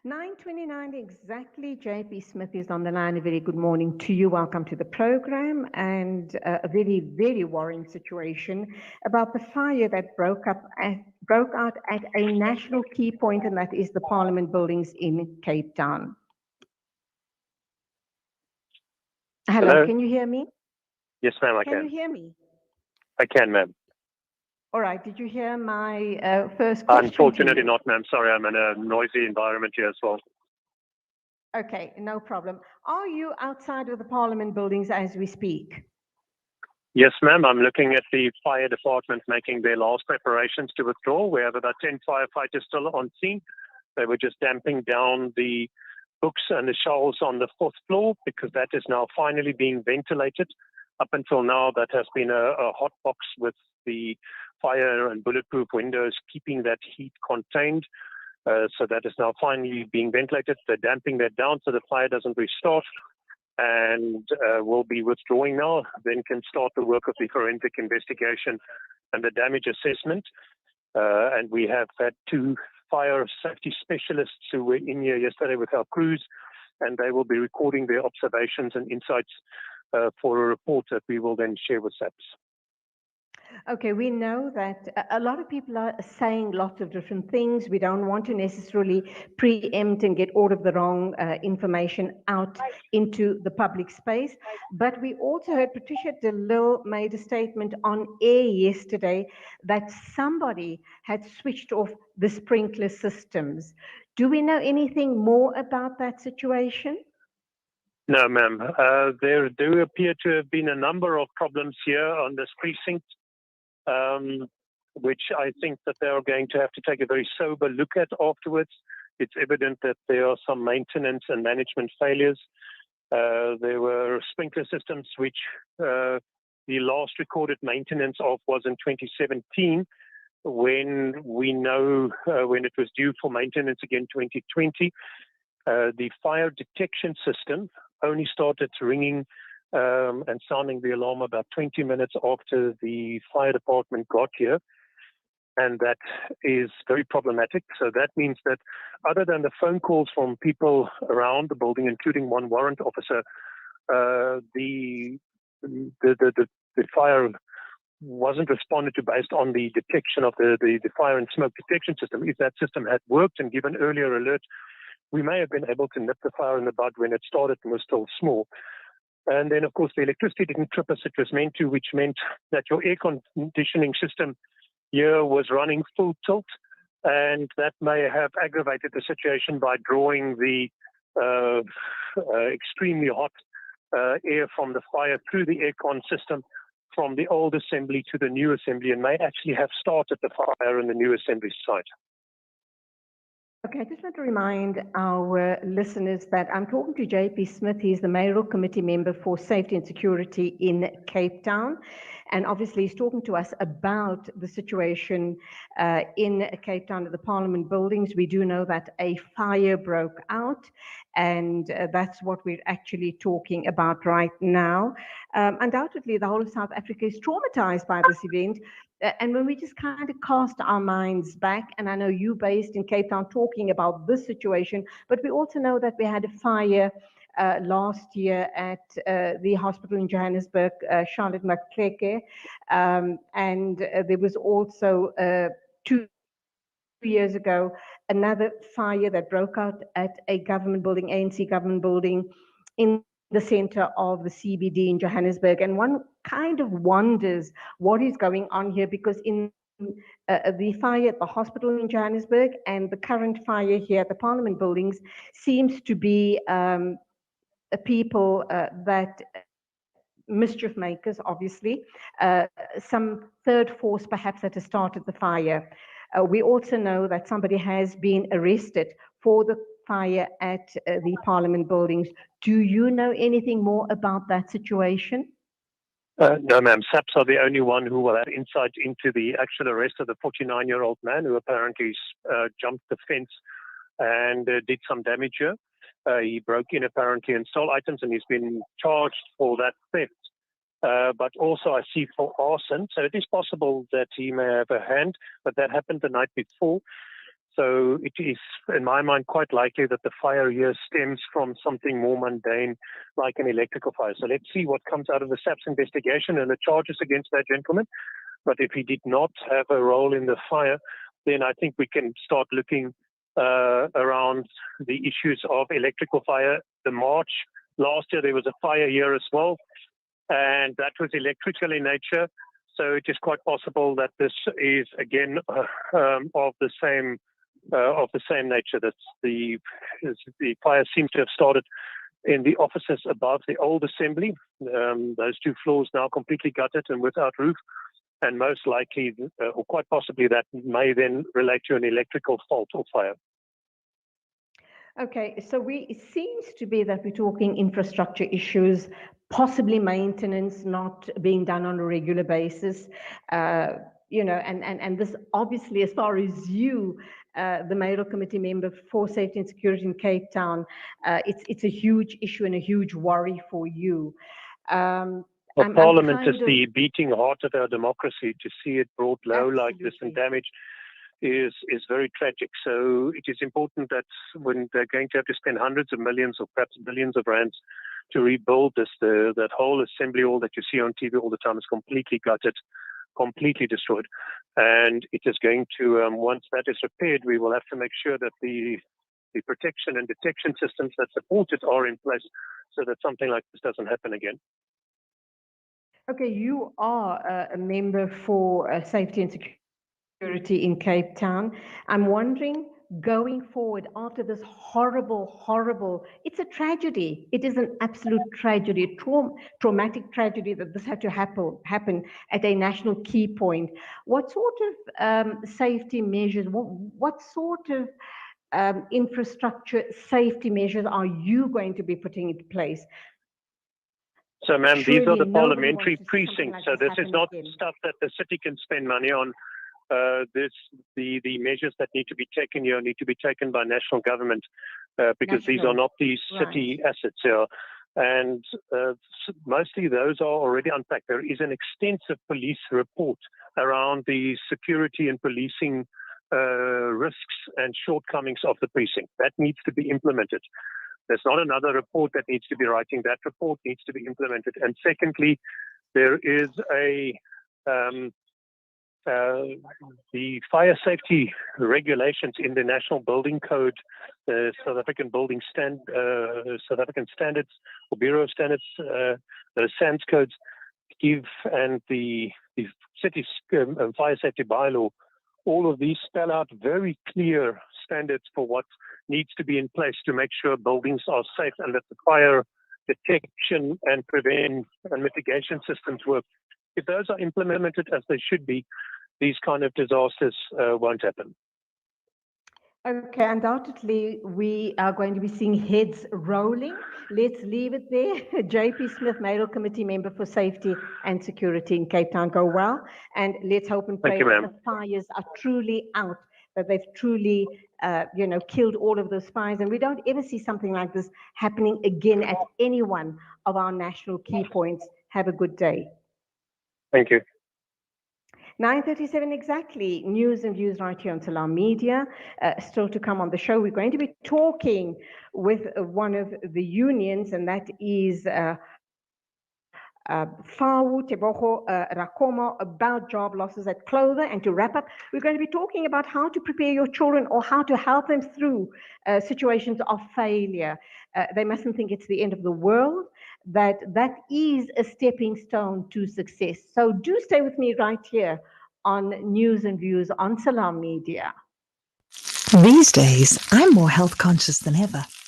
9:29 exactly. JP Smith is on the line. A very good morning to you. Welcome to the program. And a very, very worrying situation about the fire that broke out at a national key point, and that is the Parliament buildings in Cape Town. Hello, can you hear me? Yes, ma'am, I can. Can you hear me? I can, ma'am. All right. Did you hear my first question? Unfortunately not, ma'am. Sorry, I'm in a noisy environment here as well. Okay, no problem. Are you outside of the Parliament buildings as we speak? Yes, ma'am. I'm looking at the fire department making their last preparations to withdraw. We have about 10 firefighters still on scene. They were just damping down the books and the shelves on the 4th floor because that is now finally being ventilated. Up until now, that has been a hot box with the fire and bulletproof windows keeping that heat contained. So that is now finally being ventilated. They're damping that down so the fire doesn't restart, and we'll be withdrawing now. Then can start the work of the forensic investigation and the damage assessment. And we have had 2 fire safety specialists who were in here yesterday with our crews, and they will be recording their observations and insights for a report that we will then share with SAPS. Okay, we know that a lot of people are saying lots of different things. We don't want to necessarily preempt and get all of the wrong information out into the public space. But we also heard Patricia de Lille made a statement on air yesterday that somebody had switched off the sprinkler systems. Do we know anything more about that situation? No, ma'am. There do appear to have been a number of problems here on this precinct, which I think that they are going to have to take a very sober look at afterwards. It's evident that there are some maintenance and management failures. There were sprinkler systems which the last recorded maintenance of was in 2017, when we know when it was due for maintenance again 2020. The fire detection system only started ringing and sounding the alarm about 20 minutes after the fire department got here. And that is very problematic. So that means that other than the phone calls from people around the building, including one warrant officer, the fire wasn't responded to based on the detection of the fire and smoke detection system. If that system had worked and given earlier alert, we may have been able to nip the fire in the bud when it started and was still small. And then, of course, the electricity didn't trip as it was meant to, which meant that your air conditioning system here was running full tilt, and that may have aggravated the situation by drawing the extremely hot air from the fire through the aircon system from the old assembly to the new assembly, and may actually have started the fire in the new assembly site. Okay, I just want to remind our listeners that I'm talking to JP Smith. He's the Mayoral Committee member for Safety and Security in Cape Town. And obviously he's talking to us about the situation in Cape Town at the Parliament buildings. We do know that a fire broke out, and that's what we're actually talking about right now. Undoubtedly, the whole of South Africa is traumatized by this event. And when we just kind of cast our minds back, and I know you based in Cape Town talking about this situation, but we also know that we had a fire last year at the hospital in Johannesburg, Charlotte Maxeke, and there was also 2 years ago another fire that broke out at a government building, ANC government building, in the center of the CBD in Johannesburg. And one kind of wonders what is going on here, because in the fire at the hospital in Johannesburg and the current fire here at the Parliament buildings seems to be people that mischief makers, obviously, some third force perhaps that has started the fire. We also know that somebody has been arrested for the fire at the Parliament buildings. Do you know anything more about that situation? No, ma'am. SAPS are the only one who will have insight into the actual arrest of the 49-year-old man who apparently jumped the fence and did some damage here. He broke in apparently and stole items, and he's been charged for that theft. But also I see for arson. So it is possible that he may have a hand, but that happened the night before. So it is, in my mind, quite likely that the fire here stems from something more mundane, like an electrical fire. So let's see what comes out of the SAPS investigation and the charges against that gentleman. But if he did not have a role in the fire, then I think we can start looking around the issues of electrical fire. The March last year, there was a fire here as well, and that was electrical in nature. So it is quite possible that this is again of the same nature. That the fire seems to have started in the offices above the old assembly. Those 2 floors now completely gutted and without roof. And most likely, or quite possibly, that may then relate to an electrical fault or fire. Okay, so it seems to be that we're talking infrastructure issues, possibly maintenance not being done on a regular basis, and this obviously, as far as you, the Mayoral Committee member for Safety and Security in Cape Town, it's a huge issue and a huge worry for you. Parliament is the beating heart of our democracy. To see it brought low like this and damaged is very tragic. So it is important that when they're going to have to spend hundreds of millions or perhaps billions of rands to rebuild this, that whole assembly hall that you see on TV all the time is completely gutted, completely destroyed. And it is going to, once that is repaired, we will have to make sure that the protection and detection systems that support it are in place so that something like this doesn't happen again. Okay, you are a member for Safety and Security in Cape Town. I'm wondering, going forward after this horrible, it's a tragedy. It is an absolute tragedy, traumatic tragedy that this had to happen at a national key point. What sort of safety measures, what sort of infrastructure safety measures are you going to be putting into place? So, ma'am, these are the parliamentary precincts. So this is not stuff that the city can spend money on. The measures that need to be taken here need to be taken by national government because these are not the city assets here. And mostly those are already unpacked. There is an extensive police report around the security and policing risks and shortcomings of the precinct. That needs to be implemented. There's not another report that needs to be writing. That report needs to be implemented. And secondly, there is the fire safety regulations in the National Building Code, South African Standards or Bureau of Standards, the SANS codes give, and the city's fire safety bylaw. All of these spell out very clear standards for what needs to be in place to make sure buildings are safe and that the fire detection and prevent and mitigation systems work. If those are implemented as they should be, these kind of disasters won't happen. Okay, undoubtedly, we are going to be seeing heads rolling. Let's leave it there. JP Smith, Mayoral Committee member for Safety and Security in Cape Town, go well. And let's hope and pray that the fires are truly out, that they've truly, killed all of those fires. And we don't ever see something like this happening again at any one of our national key points. Have a good day. Thank you. 9:37 exactly. News and views right here on Salam Media. Still to come on the show, we're going to be talking with one of the unions, and that is Fawu Tebogo Rakomo, about job losses at Clover. And to wrap up, we're going to be talking about how to prepare your children or how to help them through situations of failure. They mustn't think it's the end of the world, that is a stepping stone to success. So do stay with me right here on News and Views on Salam Media. These days, I'm more health conscious than ever.